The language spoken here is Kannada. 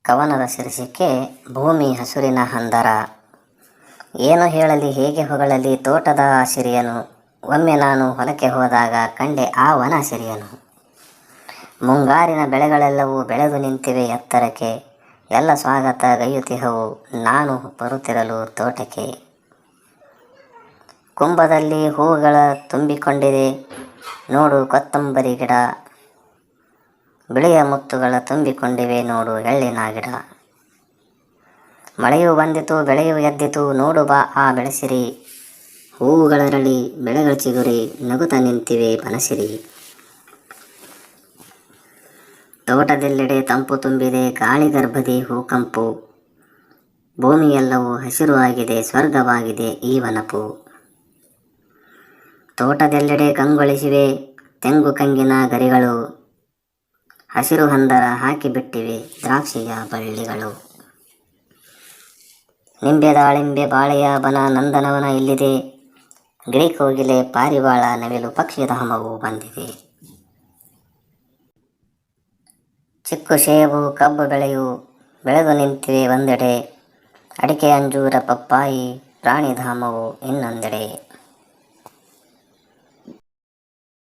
ಕವನದ ಶೀರ್ಷಿಕೆ ಭೂಮಿ ಹಸುರಿನ ಹಂದರ. ಏನು ಹೇಳಲಿ, ಹೇಗೆ ಹೊಗಳಲಿ ತೋಟದ ಸಿರಿಯನು. ಒಮ್ಮೆ ನಾನು ಹೊಲಕ್ಕೆ ಹೋದಾಗ ಕಂಡೆ ಆ ವನ ಸಿರಿಯನು. ಮುಂಗಾರಿನ ಬೆಳೆಗಳೆಲ್ಲವೂ ಬೆಳೆದು ನಿಂತಿವೆ ಎತ್ತರಕ್ಕೆ. ಎಲ್ಲ ಸ್ವಾಗತ ಗೈಯುತ್ತಿಹವು ನಾನು ಬರುತ್ತಿರಲು ತೋಟಕ್ಕೆ. ಕುಂಭದಲ್ಲಿ ಹೂವುಗಳ ತುಂಬಿಕೊಂಡಿದೆ ನೋಡು ಕೊತ್ತಂಬರಿ ಗಿಡ. ಬಿಳಿಯ ಮುತ್ತುಗಳ ತುಂಬಿಕೊಂಡಿವೆ ನೋಡು ಎಳ್ಳಿನ ಗಿಡ. ಮಳೆಯು ಬಂದಿತು ಬೆಳೆಯು ಎದ್ದಿತು ನೋಡು ಬಾ ಆ ಬೆಳೆಸಿರಿ. ಹೂವುಗಳರಳಿ ಬೆಳೆಗಳ ಚಿಗುರಿ ನಗುತ್ತ ನಿಂತಿವೆ ಬನಸಿರಿ. ತೋಟದೆಲ್ಲೆಡೆ ತಂಪು ತುಂಬಿದೆ ಗಾಳಿ ಗರ್ಭದಿ ಹೂಕಂಪು. ಭೂಮಿಯೆಲ್ಲವೂ ಹಸಿರು ಆಗಿದೆ ಸ್ವರ್ಗವಾಗಿದೆ ಈ ವನಪು. ತೋಟದೆಲ್ಲೆಡೆ ಕಂಗೊಳಿಸಿವೆ ತೆಂಗು ಕಂಗಿನ ಗರಿಗಳು. ಹಸಿರು ಹಂದರ ಹಾಕಿಬಿಟ್ಟಿವೆ ದ್ರಾಕ್ಷಿಯ ಬಳ್ಳಿಗಳು. ನಿಂಬೆ ದಾಳಿಂಬೆ ಬಾಳೆಯ ಬನ ನಂದನವನ ಇಲ್ಲಿದೆ. ಗಿಳಿ ಕೋಗಿಲೆ ಪಾರಿವಾಳ ನವಿಲು ಪಕ್ಷಿಧಾಮವು ಬಂದಿದೆ. ಚಿಕ್ಕು ಸೇಬು ಕಬ್ಬು ಬೆಳೆಯು ಬೆಳೆದು ನಿಂತಿವೆ ಒಂದೆಡೆ. ಅಡಿಕೆ ಅಂಜೂರ ಪಪ್ಪಾಯಿ ಪ್ರಾಣಿಧಾಮವು ಇನ್ನೊಂದೆಡೆ.